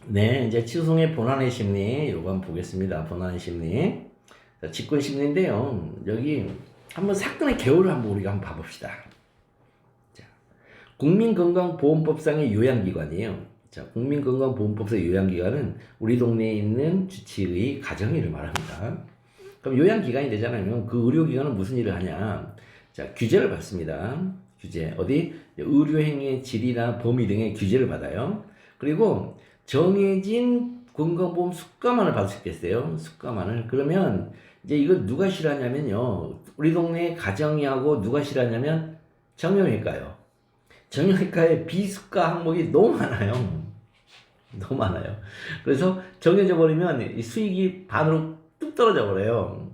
네, 이제 치송의 본안의 심리, 요거 한번 보겠습니다. 본안의 심리. 자, 직권 심리인데요. 여기 한번 사건의 개요를 한번 우리가 한번 봐봅시다. 자, 국민건강보험법상의 요양기관이에요. 자, 국민건강보험법상의 요양기관은 우리 동네에 있는 주치의 가정의를 말합니다. 그럼 요양기관이 되잖아요. 그 의료기관은 무슨 일을 하냐? 자, 규제를 받습니다. 규제. 어디? 의료행위의 질이나 범위 등의 규제를 받아요. 그리고 정해진 건강보험 수가만을 받을 수 있겠어요. 수가만을. 그러면 이제 이거 누가 싫어하냐면요. 우리 동네 가정의하고 누가 싫어하냐면 정형외과요. 정형외과에 비수가 항목이 너무 많아요. 너무 많아요. 그래서 정해져 버리면 이 수익이 반으로 뚝 떨어져 버려요.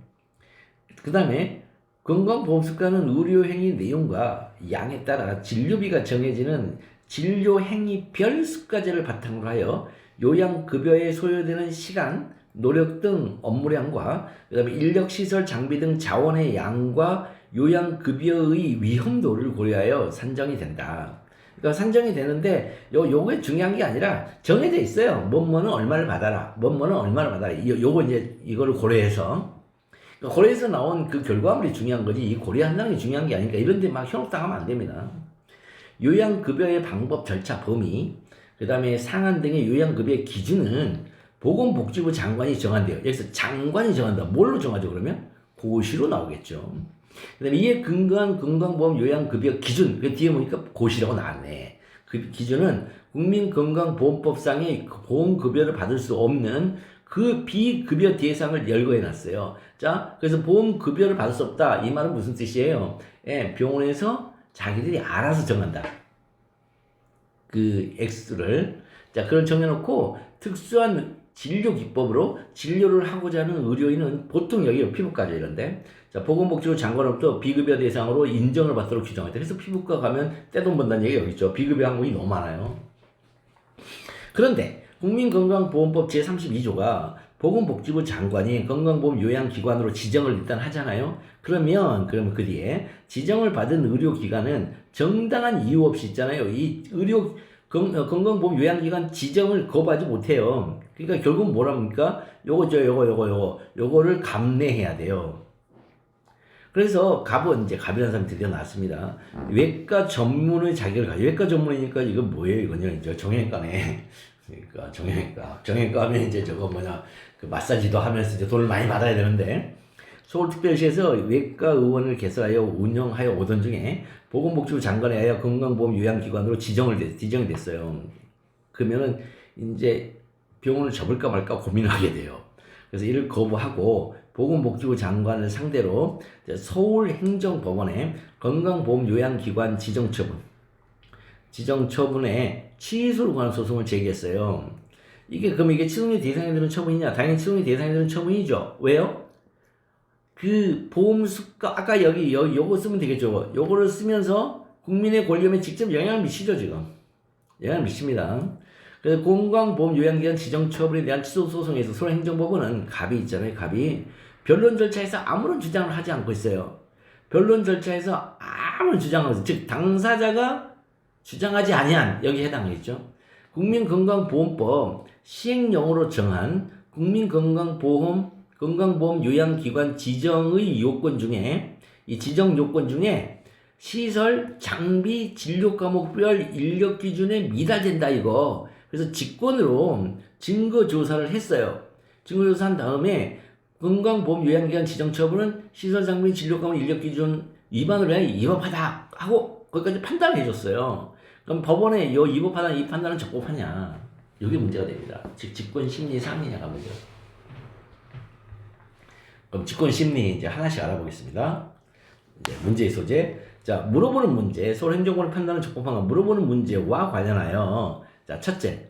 그 다음에 건강보험수가는 의료행위 내용과 양에 따라 진료비가 정해지는 진료행위별 수가제를 바탕으로 하여 요양급여에 소요되는 시간, 노력 등 업무량과 그 다음에 인력, 시설, 장비 등 자원의 양과 요양급여의 위험도를 고려하여 산정이 된다. 그러니까 산정이 되는데 요게 중요한 게 아니라 정해져 있어요. 뭐뭐는 얼마를 받아라. 뭐뭐는 얼마를 받아라. 요거 이제 이거를 고려해서 고려해서 나온 그 결과물이 중요한 거지 이 고려한다는 게 중요한 게 아니니까 이런 데 막 현혹당하면 안 됩니다. 요양급여의 방법, 절차, 범위, 그 다음에 상한 등의 요양급여의 기준은 보건복지부 장관이 정한대요. 여기서 장관이 정한다. 뭘로 정하죠 그러면? 고시로 나오겠죠. 그 다음에 이에 근거한 건강보험 요양급여 기준, 그 뒤에 보니까 고시라고 나왔네. 그 기준은 국민건강보험법상의 보험급여를 받을 수 없는 그 비급여 대상을 열거해 놨어요. 자, 그래서 보험급여를 받을 수 없다. 이 말은 무슨 뜻이에요? 예, 병원에서 자기들이 알아서 정한다. 그 액수를. 자, 그걸 정해놓고 특수한 진료 기법으로 진료를 하고자 하는 의료인은 보통 여기 피부과죠, 이런데. 자, 보건복지부 장관으로부터 비급여 대상으로 인정을 받도록 규정했다. 그래서 피부과 가면 떼돈 번다는 얘기가 여기 있죠. 비급여 항목이 너무 많아요. 그런데 국민건강보험법 제32조가 보건복지부 장관이 건강보험 요양기관으로 지정을 일단 하잖아요. 그러면 그 뒤에 지정을 받은 의료기관은 정당한 이유 없이 있잖아요. 이 건강보험 요양기관 지정을 거부하지 못해요. 그러니까 결국 뭐랍니까? 요거를 감내해야 돼요. 그래서 갑이라는 사람이 드디어 나왔습니다. 외과 전문의 자격을 가지고, 외과 전문이니까 이거 뭐예요? 이거냐, 이제 정형외과네. 그러니까 정형외과 하면 이제 그 마사지도 하면서 이제 돈을 많이 받아야 되는데, 서울특별시에서 외과 의원을 개설하여 운영하여 오던 중에 보건복지부 장관에 의하여 건강보험 요양기관으로 지정이 됐어요. 그러면은 이제 병원을 접을까 말까 고민하게 돼요. 그래서 이를 거부하고 보건복지부 장관을 상대로 서울행정법원에 건강보험요양기관 지정처분에 취소를 관한 소송을 제기했어요. 그럼 이게 치송의 대상이 되는 처분이냐? 당연히 치송의 대상이 되는 처분이죠. 왜요? 그 보험수가 아까 요거 쓰면 되겠죠. 요거를 쓰면서 국민의 권리에 직접 영향을 미치죠, 지금. 영향을 미칩니다. 그래서 건강보험요양기관 지정처분에 대한 취소 소송에서 서울행정법원은 갑이 있잖아요. 갑이 변론 절차에서 아무런 주장을 하지 않고 있어요. 변론 절차에서 아무런 주장을 하지, 즉 당사자가 주장하지 아니한 여기 해당하겠죠. 국민건강보험법 시행령으로 정한 건강보험 요양기관 지정의 요건 중에 이 지정 요건 중에 시설, 장비, 진료 과목별 인력 기준에 미달된다 이거. 그래서 직권으로 증거조사를 했어요. 증거조사한 다음에 건강보험요양기관 지정처분은 시설, 장비, 진료 과목 인력 기준 위반으로 해 위법하다 하고 거기까지 판단을 해줬어요. 그럼 법원에 이 위법하다는 이 판단은 적법하냐? 이게 문제가 됩니다. 즉 직권심리 상이냐가 문제. 그럼 직권심리 이제 하나씩 알아보겠습니다. 이제 문제의 소재. 자, 물어보는 문제. 서울행정법의 판단은 적법한가? 물어보는 문제와 관련하여 자, 첫째.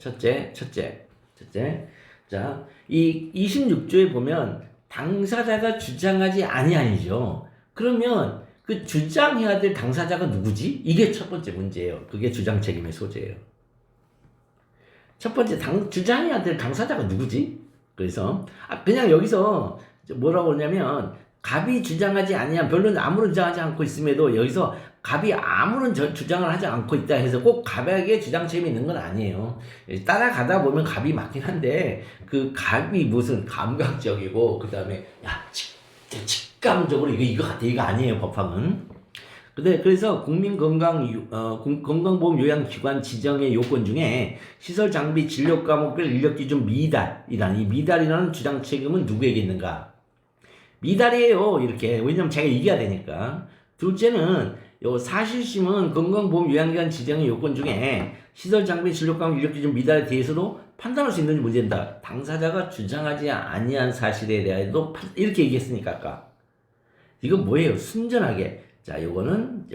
자, 이 26조에 보면 당사자가 주장하지 아니죠. 그러면 그 주장해야 될 당사자가 누구지? 이게 첫 번째 문제예요. 그게 주장 책임의 소재예요. 첫 번째 주장해야 될 당사자가 누구지? 그래서 그냥 여기서 뭐라고 그러냐면 갑이 주장하지 아니한 변론 아무런 주장하지 않고 있음에도 여기서 갑이 아무런 주장을 하지 않고 있다 해서 꼭 갑에게 주장 책임이 있는 건 아니에요. 따라가다 보면 갑이 맞긴 한데 그 갑이 무슨 감각적이고 그 다음에 야 직감적으로 이거 같아 이거 아니에요 법학은. 그래서 건강보험 요양기관 지정의 요건 중에 시설 장비 진료 과목별 인력 기준 미달이란 이 미달이라는 주장 책임은 누구에게 있는가? 미달이에요. 이렇게. 왜냐면 제가 이겨야 되니까. 둘째는 요 사실심은 건강보험 요양기관 지정의 요건 중에 시설 장비 진료 과목 인력 기준 미달에 대해서도 판단할 수 있는지 문제된다. 당사자가 주장하지 아니한 사실에 대해서도 이렇게 얘기했으니까 아까. 이건 뭐예요? 순전하게. 자, 요거는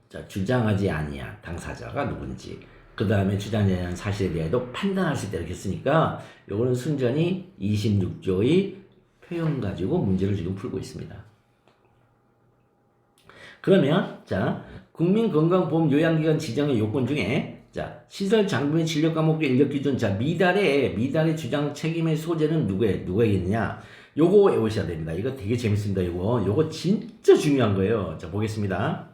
자, 주장하지 아니한 당사자가 누군지. 그 다음에 주장하지 아니한 사실에 대해서 판단할 수 있다 이렇게 했으니까 요거는 순전히 26조의 표현 가지고 문제를 지금 풀고 있습니다. 그러면 자, 국민건강보험 요양기관 지정의 요건 중에 자, 시설 장비 진료 과목 인력 기준 자, 미달의 주장 책임의 소재는 누구에게 있느냐? 요거 외우셔야 됩니다. 이거 되게 재밌습니다. 요거 진짜 중요한 거예요. 자, 보겠습니다.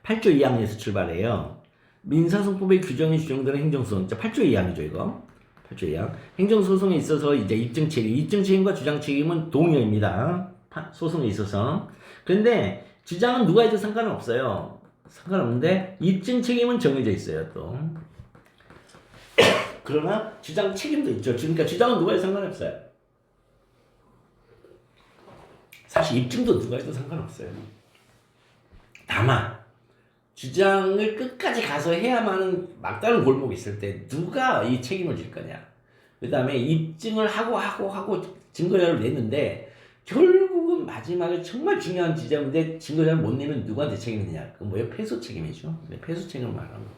8조 2항에서 출발해요. 민사소송법의 규정이 규정되는 행정소송. 자, 8조 2항이죠, 이거. 8조 2항. 행정소송에 있어서 이제 입증책임과 주장책임은 동일입니다. 소송에 있어서. 근데 주장은 누가 해도 상관은 없어요. 상관없는데 입증책임은 정해져 있어요, 또. 그러나 주장책임도 있죠. 그러니까 주장은 누가 해도 상관없어요. 사실 입증도 누가 해도 상관없어요. 다만 주장을 끝까지 가서 해야만 막다른 골목이 있을 때 누가 이 책임을 질 거냐. 그 다음에 입증을 하고 증거자료를 냈는데 결국은 마지막에 정말 중요한 지점인데 증거자료를 못 내면 누구한테 책임이냐. 그건 뭐예요? 패소 책임이죠. 패소 책임을 말하는 거예요.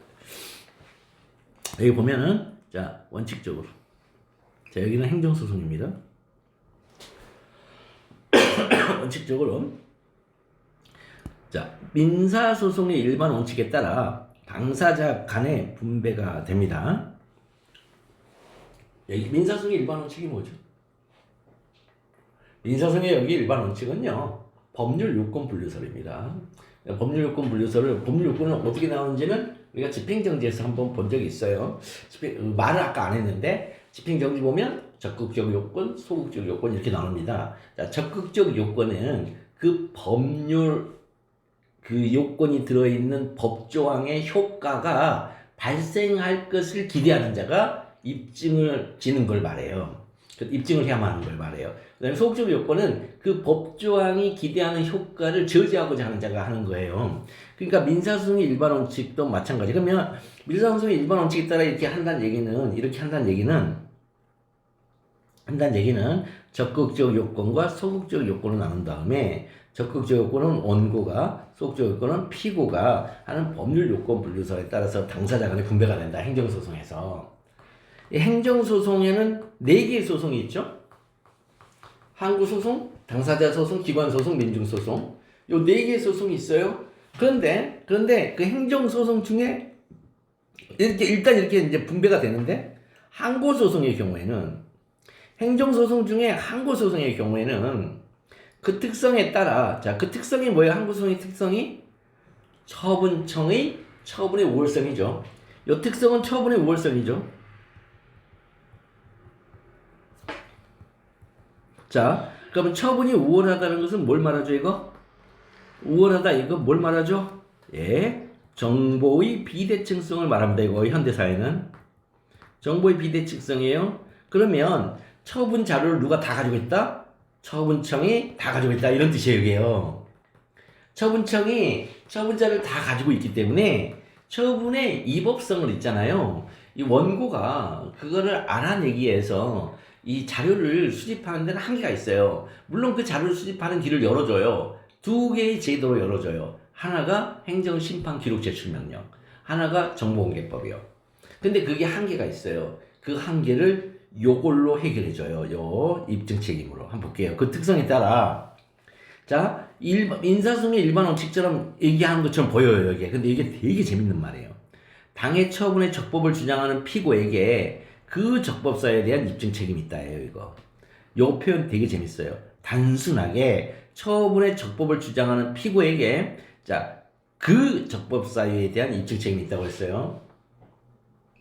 여기 보면은 자, 원칙적으로 자, 여기는 행정소송입니다. 원칙적으로 자, 민사소송의 일반 원칙에 따라 당사자 간의 분배가 됩니다. 여기 민사소송의 일반 원칙이 뭐죠? 민사소송의 여기 일반 원칙은요, 법률 요건 분류설입니다. 법률 요건 분류설을 법률 요건은 어떻게 나오는지는 우리가 집행정지에서 한번 본 적이 있어요. 말을 아까 안 했는데 집행정지 보면 적극적 요건, 소극적 요건 이렇게 나옵니다. 자, 적극적 요건은 그 법률 그 요건이 들어있는 법조항의 효과가 발생할 것을 기대하는 자가 입증을 지는 걸 말해요. 입증을 해야만 하는 걸 말해요. 그 다음에 소극적 요건은 그 법조항이 기대하는 효과를 저지하고자 하는 자가 하는 거예요. 그러니까 민사소송의 일반 원칙도 마찬가지. 그러면 민사소송의 일반 원칙에 따라 이렇게 한다는 얘기는 적극적 요건과 소극적 요건을 나눈 다음에 적극적 요건은 원고가, 소극적 요건은 피고가 하는 법률 요건 분류설에 따라서 당사자 간의 분배가 된다. 행정소송에서. 이 행정소송에는 4개의 소송이 있죠. 항구소송, 당사자소송, 기관소송, 민중소송. 요 4개의 소송이 있어요. 그런데 그 행정소송 중에 일단 이렇게 이제 분배가 되는데 항고소송의 경우에는 행정소송 중에 항고소송의 경우에는 그 특성에 따라 자, 그 특성이 뭐예요? 항고소송의 특성이 처분청의 처분의 우월성이죠. 요 특성은 처분의 우월성이죠. 자, 그러면 처분이 우월하다는 것은 뭘 말하죠, 이거? 우월하다, 이거 뭘 말하죠? 예, 정보의 비대칭성을 말합니다, 이거, 현대사회는. 정보의 비대칭성이에요. 그러면 처분 자료를 누가 다 가지고 있다? 처분청이 다 가지고 있다, 이런 뜻이에요, 이게요. 처분청이 처분자를 다 가지고 있기 때문에 처분의 이법성을 있잖아요. 이 원고가 그거를 알아내기 위해서 이 자료를 수집하는 데는 한계가 있어요. 물론 그 자료를 수집하는 길을 열어줘요. 2개의 제도로 열어줘요. 하나가 행정심판기록제출명령, 하나가 정보공개법이요. 근데 그게 한계가 있어요. 그 한계를 요걸로 해결해줘요. 요 입증책임으로. 한번 볼게요. 그 특성에 따라 자, 민사소송의 일반 원칙처럼 얘기하는 것처럼 보여요, 여기에. 근데 이게 되게 재밌는 말이에요. 당해 처분의 적법을 주장하는 피고에게 그 적법사에 대한 입증 책임이 있다예요, 이거. 요 표현 되게 재밌어요. 단순하게 처분의 적법을 주장하는 피고에게 자, 그 적법 사유에 대한 입증 책임이 있다고 했어요.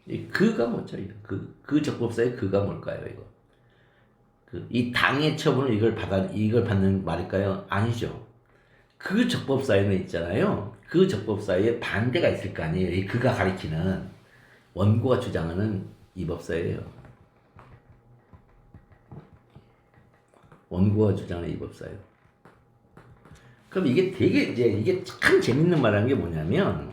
이 그가 뭐죠? 그 적법 사유 그가 뭘까요? 이 당의 처분을 이걸 받는 말일까요? 아니죠. 그 적법 사유는 있잖아요. 그 적법 사유에 반대가 있을 거 아니에요. 이 그가 가리키는 원고가 주장하는 이법사유예요. 원고가 주장하는 이법사유. 그럼 이게 이게 참 재밌는 말하는 게 뭐냐면,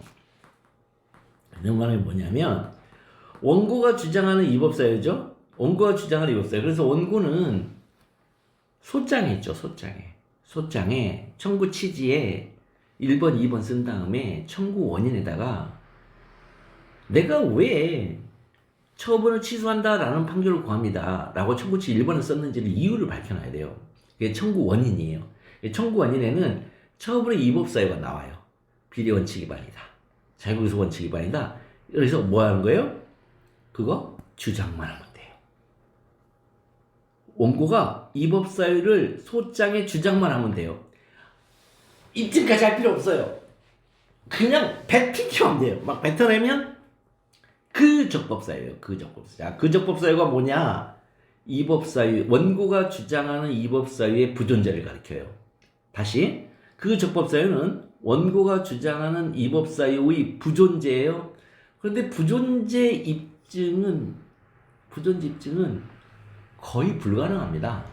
원고가 주장하는 이법사유죠? 원고가 주장하는 이법사유. 그래서 원고는 소장에 있죠, 소장에 청구 취지에 1번, 2번 쓴 다음에 청구 원인에다가 내가 왜 처분을 취소한다라는 판결을 구합니다 라고 청구 취지 1번을 썼는지를 이유를 밝혀놔야 돼요. 그게 청구 원인이에요. 청구 원인에는 처분의 이법사유가 나와요. 비례 원칙 위반이다, 자유구조 원칙 위반이다. 그래서 뭐 하는 거예요? 그거 주장만 하면 돼요. 원고가 이법사유를 소장에 주장만 하면 돼요. 입증까지 할 필요 없어요. 그냥 뱉기만 돼요. 막 뱉어내면 그 적법사유예요. 그 적법사유. 그 적법사유가 뭐냐? 이법사유, 원고가 주장하는 이법사유의 부존재를 가리켜요. 다시, 그 적법사유는 원고가 주장하는 이법사유의 부존재예요. 그런데 부존재 입증은 거의 불가능합니다.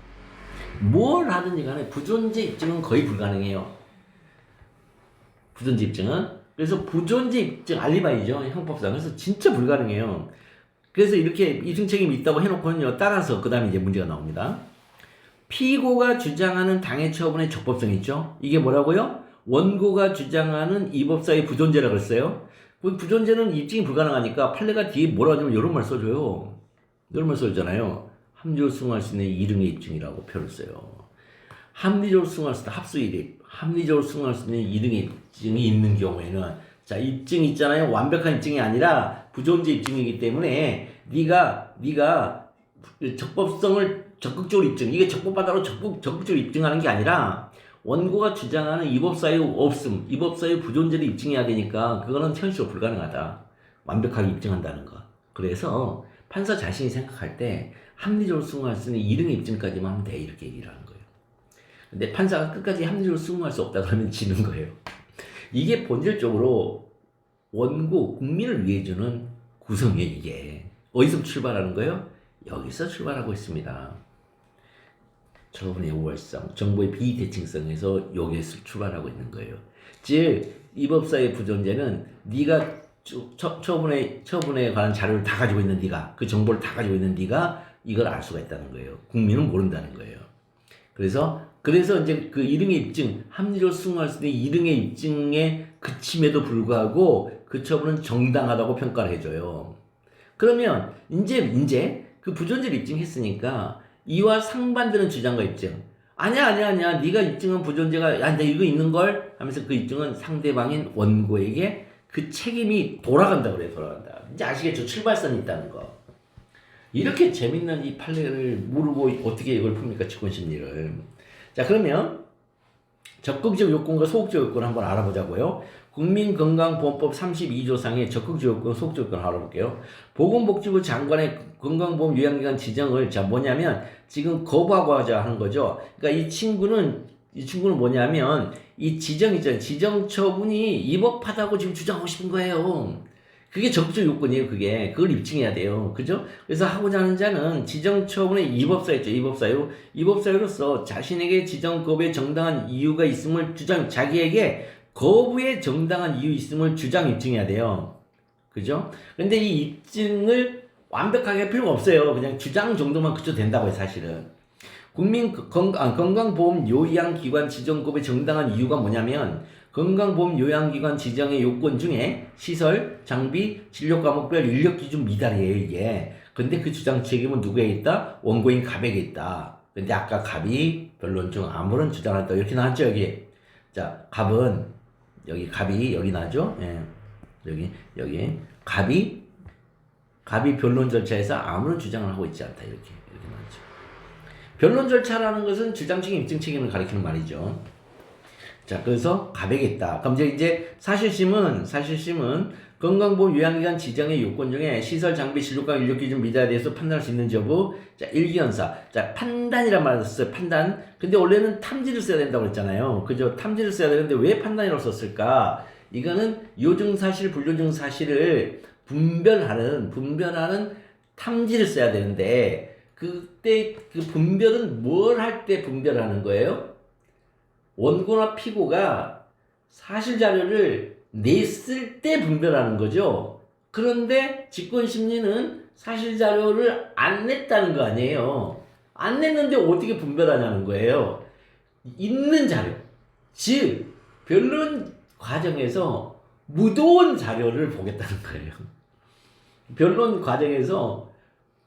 뭘 하든지 간에 부존재 입증은 거의 불가능해요. 부존재 입증은. 그래서 부존재 입증 알리바이죠, 형법상. 그래서 진짜 불가능해요. 그래서 이렇게 입증 책임이 있다고 해놓고는요, 따라서 그 다음에 이제 문제가 나옵니다. 피고가 주장하는 당해 처분의 적법성이 있죠. 이게 뭐라고요? 원고가 주장하는 이법사의 부존재라고 했어요. 그 부존재는 입증이 불가능하니까 판례가 뒤에 뭐라고 하냐면 이런 말 써줘요. 이런 말 써주잖아요. 합리적으로 수긍할 수 있는 이릉의 입증이라고 표를 써요. 합리적으로 수긍할 수 있는 합수일입, 합리적으로 수긍할 수 있는 이릉의 입증이 있는 경우에는, 자, 입증이 있잖아요. 완벽한 입증이 아니라 부존재 입증이기 때문에 네가 적법성을 적극적으로 입증, 이게 적법하다고 적극적으로 입증하는 게 아니라 원고가 주장하는 이법사유 없음, 이법사유 부존재를 입증해야 되니까 그거는 현실적으로 불가능하다. 완벽하게 입증한다는 거. 그래서 판사 자신이 생각할 때 합리적으로 수긍할 수 있는 이릉의 입증까지만 하면 돼, 이렇게 얘기를 하는 거예요. 근데 판사가 끝까지 합리적으로 수긍할 수 없다 그러면 지는 거예요. 이게 본질적으로 원고, 국민을 위해 주는 구성이에요, 이게. 어디서 출발하는 거예요? 여기서 출발하고 있습니다. 처분의 우월성, 정보의 비대칭성에서 여기에서 출발하고 있는 거예요. 즉, 이법사의 부존재는 네가 처분에 관한 자료를 다 가지고 있는 네가, 그 정보를 다 가지고 있는 네가 이걸 알 수가 있다는 거예요. 국민은 모른다는 거예요. 그래서 이제 그 이릉의 입증, 합리적으로 수긍할 수 있는 이릉의 입증에 그침에도 불구하고 그 처분은 정당하다고 평가를 해줘요. 그러면 이제 그 부존재를 입증했으니까 이와 상반되는 주장과 입증, 아니야 네가 입증한 부존재가 야, 나 이거 있는 걸 하면서 그 입증은 상대방인 원고에게 그 책임이 돌아간다 그래요. 돌아간다. 이제 아시겠죠? 출발선이 있다는 거. 이렇게 재밌는 이 판례를 모르고 어떻게 이걸 풉니까? 직권심리를. 자, 그러면 적극적 요건과 소극적 요건을 한번 알아보자고요. 국민건강보험법 32조상의 적극적 요건, 소극적 요건을 알아볼게요. 보건복지부 장관의 건강보험 요양기관 지정을, 자, 뭐냐면 지금 거부하고 하자 하는 거죠. 그러니까 이 친구는 뭐냐면 이 지정 있잖아요. 지정 처분이 위법하다고 지금 주장하고 싶은 거예요. 그게 적극적 요건이에요. 그걸 입증해야 돼요. 그죠? 그래서 하고자 하는 자는 지정 처분의 이법사유죠. 이법사유로서 자신에게 지정 거부에 정당한 이유가 있음을 자기에게 거부에 정당한 이유 있음을 입증해야 돼요. 그죠? 근데 이 입증을 완벽하게 할 필요가 없어요. 그냥 주장 정도만 그쳐도 된다고요, 사실은. 건강보험 요양기관 지정 거부의 정당한 이유가 뭐냐면, 건강보험 요양기관 지정의 요건 중에 시설, 장비, 진료 과목별 인력 기준 미달이에요, 이게. 근데 그 주장 책임은 누구에 있다? 원고인 갑에게 있다. 근데 아까 갑이 변론중 아무런 주장을 했다. 이렇게 나왔죠, 여기. 자, 갑은, 갑이 여기 나죠? 예. 여기. 갑이 변론 절차에서 아무런 주장을 하고 있지 않다. 이렇게 나왔죠. 변론 절차라는 것은 주장 책임, 입증 책임을 가리키는 말이죠. 자, 그래서 가배겠다. 그럼 이제 사실심은 건강보험 요양기관 지정의 요건 중에 시설 장비 진료과 인력 기준 미달에 대해서 판단할 수 있는지 여부. 자, 일기연사. 자, 판단이란 말을 썼어요. 판단. 근데 원래는 탐지를 써야 된다고 그랬잖아요. 그죠? 탐지를 써야 되는데 왜 판단이라고 썼을까? 이거는 요증사실, 불요증사실을 분별하는 탐지를 써야 되는데, 그때 그 분별은 뭘 할 때 분별하는 거예요? 원고나 피고가 사실 자료를 냈을 때 분별하는 거죠. 그런데 직권심리는 사실 자료를 안 냈다는 거 아니에요. 안 냈는데 어떻게 분별하냐는 거예요. 있는 자료, 즉 변론 과정에서 묻어온 자료를 보겠다는 거예요. 변론 과정에서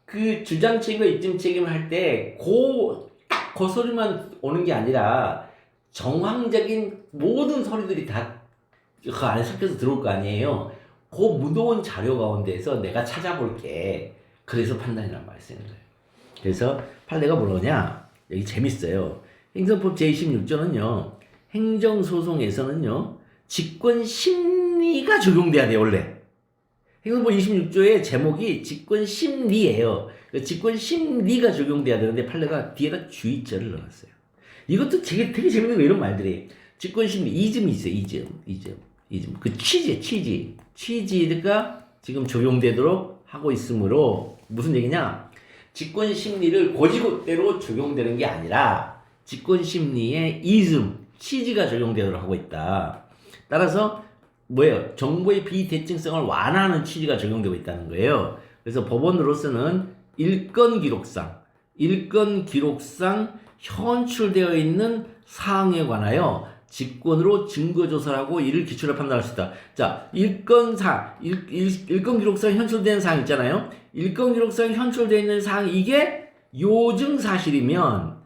그 주장 책임과 입증 책임을 할 때 그 소리만 오는 게 아니라 정황적인 모든 소리들이 다 그 안에 섞여서 들어올 거 아니에요. 그 무더운 자료 가운데에서 내가 찾아볼게. 그래서 판단이란 말을 쓰는 거예요. 그래서 판례가 뭐냐? 여기 재밌어요. 행정법 제26조는요. 행정소송에서는요. 직권심리가 적용돼야 돼요. 원래. 행정법 26조의 제목이 직권심리예요. 직권심리가 적용돼야 되는데 판례가 뒤에다 주의절을 넣었어요. 이것도 되게 재밌는 거 이런 말들이. 직권심리 이즘이 있어요. 이즘. 그 취지가 지금 적용되도록 하고 있으므로 무슨 얘기냐? 직권심리를 고지고대로 적용되는 게 아니라 직권심리의 취지가 적용되도록 하고 있다. 따라서 뭐예요? 정보의 비대칭성을 완화하는 취지가 적용되고 있다는 거예요. 그래서 법원으로서는 일건 기록상 현출되어 있는 사항에 관하여 직권으로 증거조사를 하고 이를 기초로 판단할 수 있다. 자, 일건 기록상 현출된 사항 있잖아요. 일건 기록상 현출되어 있는 사항, 이게 요증사실이면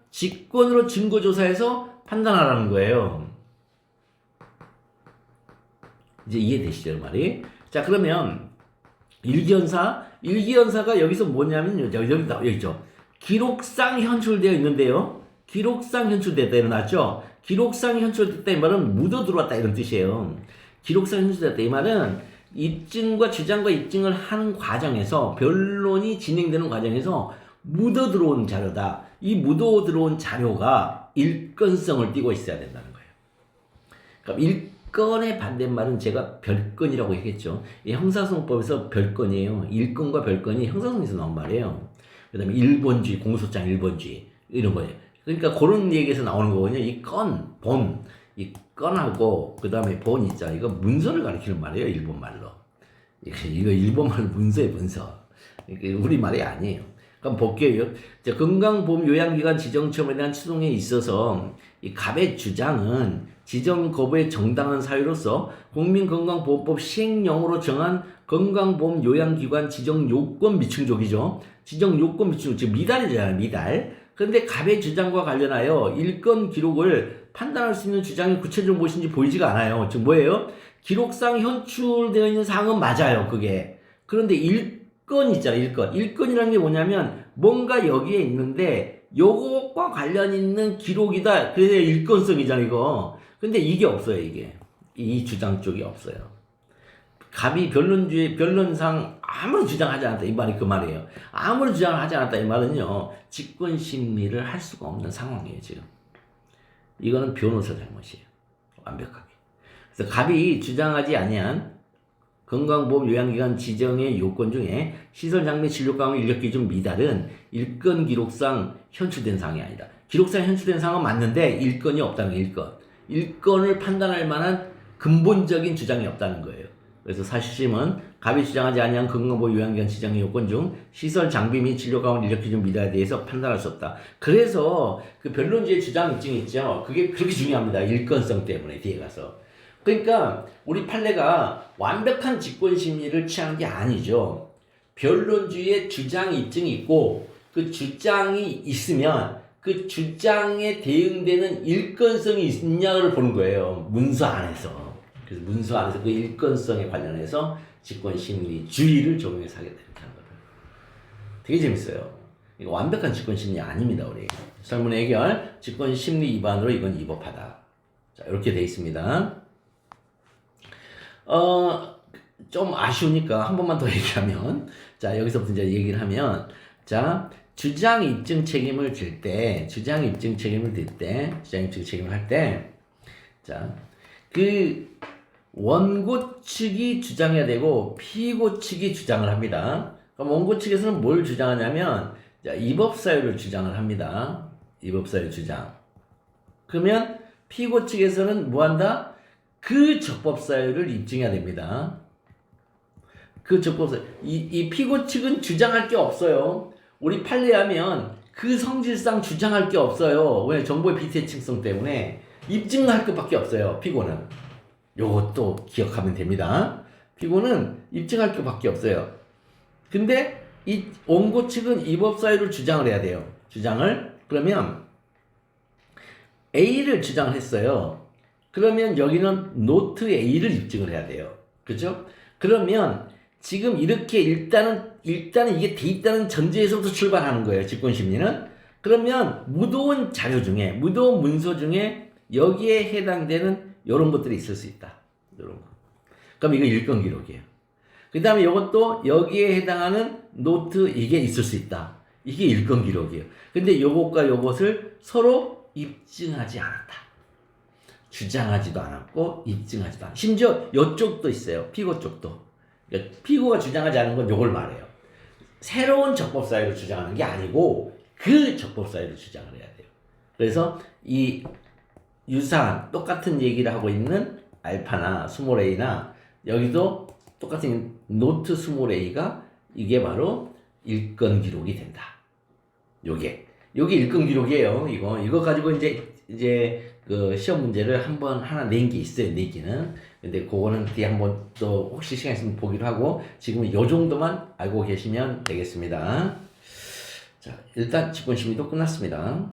직권으로 증거조사해서 판단하라는 거예요. 이제 이해되시죠, 말이? 자, 그러면 일기연사가 여기서 뭐냐면 여기 있죠. 기록상 현출되어 있는데요. 기록상 현출됐다 일어났죠. 기록상 현출됐다 이 말은 묻어 들어왔다 이런 뜻이에요. 기록상 현출됐다 이 말은 입증과 주장과 입증을 하는 과정에서, 변론이 진행되는 과정에서 묻어 들어온 자료다. 이 묻어 들어온 자료가 일건성을 띠고 있어야 된다는 거예요. 그럼 일건의 반대말은 제가 별건이라고 얘기했죠. 이 형사소송법에서 별건이에요. 일건과 별건이 형사소송에서 나온 말이에요. 그 다음에 일본주의, 공소장 일본주의 이런 거예요. 그러니까 그런 얘기에서 나오는 거거든요. 이 건하고 그 다음에 본 있잖아. 이거 문서를 가리키는 말이에요. 일본말로. 이거 일본말 문서예요. 문서. 우리 말이 아니에요. 그럼 볼게요. 건강보험 요양기관 지정처분에 대한 취소에 있어서 이 갑의 주장은 지정 거부의 정당한 사유로서 국민건강보험법 시행령으로 정한 건강보험 요양기관 지정 요건 미충족이죠. 지정 요건 미충족, 즉 미달이잖아요. 미달. 그런데 갑의 주장과 관련하여 일건 기록을 판단할 수 있는 주장이 구체적으로 무엇인지 보이지가 않아요. 즉 뭐예요? 기록상 현출되어 있는 사항은 맞아요. 그게. 그런데 일건 있잖아요. 일건이라는 게 뭐냐면 뭔가 여기에 있는데 요것과 관련 있는 기록이다. 그래서 일건성이잖아요. 이거. 근데 이게 없어요. 이게. 이 주장 쪽이 없어요. 갑이 변론상 아무런 주장하지 않았다. 이 말이 그 말이에요. 아무런 주장을 하지 않았다. 이 말은요. 직권심리를 할 수가 없는 상황이에요. 지금. 이거는 변호사 잘못이에요. 완벽하게. 그래서 갑이 주장하지 아니한 건강보험 요양기관 지정의 요건 중에 시설 장비 진료과목 인력 기준 미달은 일건 기록상 현출된 사항이 아니다. 기록상 현출된 사항은 맞는데 일건이 없다는 거예요. 일건을 판단할 만한 근본적인 주장이 없다는 거예요. 그래서 사실심은 갑이 주장하지 아니한 건강보험 요양기관 지정의 요건 중 시설 장비 및 진료과목 인력 기준 미달에 대해서 판단할 수 없다. 그래서 그 변론주의 주장 입증이 있죠. 그게 그렇게 중요합니다. 일건성 때문에 뒤에 가서. 그러니까 우리 판례가 완벽한 직권심리를 취하는 게 아니죠. 변론주의의 주장 입증이 있고 그 주장이 있으면 그 주장에 대응되는 일건성이 있냐를 보는 거예요. 문서 안에서. 그래서 문서 안에서 그 일건성에 관련해서 직권심리주의를 적용해서 하게 되는 거예요. 되게 재밌어요. 이거 완벽한 직권심리 아닙니다, 우리. 설문 해결, 직권심리 위반으로 이건 위법하다. 자, 이렇게 돼 있습니다. 좀 아쉬우니까 한 번만 더 얘기하면, 자, 여기서부터 이제 얘기를 하면, 자, 주장 입증 책임을 질 때, 주장 입증 책임을 할 때, 자, 그 원고 측이 주장해야 되고 피고 측이 주장을 합니다. 그럼 원고 측에서는 뭘 주장하냐면, 자, 위법 사유를 주장을 합니다. 위법 사유 주장. 그러면 피고 측에서는 뭐 한다? 그 적법 사유를 입증해야 됩니다. 그 적법 사유. 이 피고 측은 주장할 게 없어요. 우리 판례하면 그 성질상 주장할 게 없어요. 왜? 정보의 비대칭성 때문에 입증할 것밖에 없어요. 피고는. 요것도 기억하면 됩니다. 피고는 입증할 것밖에 없어요. 근데 이 원고 측은 위법 사유를 주장을 해야 돼요. 주장을. 그러면 A를 주장을 했어요. 그러면 여기는 노트 A를 입증을 해야 돼요. 그죠? 그러면 지금 이렇게 일단은 이게 돼 있다는 전제에서부터 출발하는 거예요. 직권심리는. 그러면 무도원 자료 중에, 무도원 문서 중에 여기에 해당되는 이런 것들이 있을 수 있다. 이런 거. 그럼 이거 일건 기록이에요. 그 다음에 이것도 여기에 해당하는 노트 이게 있을 수 있다. 이게 일건 기록이에요. 근데 요것과 요것을 서로 입증하지 않았다. 주장하지도 않았고 입증하지도 않았다. 심지어 이쪽도 있어요. 피고 쪽도. 그러니까 피고가 주장하지 않은 건 요걸 말해요. 새로운 적법 사유를 주장하는 게 아니고 그 적법 사유를 주장을 해야 돼요. 그래서 이 유사한 똑같은 얘기를 하고 있는 알파나 스몰 a나 여기도 똑같은 노트 스몰 a가 이게 바로 일건 기록이 된다. 요게 일건 기록이에요. 이거 가지고 이제 그 시험 문제를 한번 하나 낸 게 있어요. 내기는. 근데 그거는 뒤에 한번 또 혹시 시간 있으면 보기로 하고 지금은 요 정도만 알고 계시면 되겠습니다. 자, 일단 직권심리도 끝났습니다.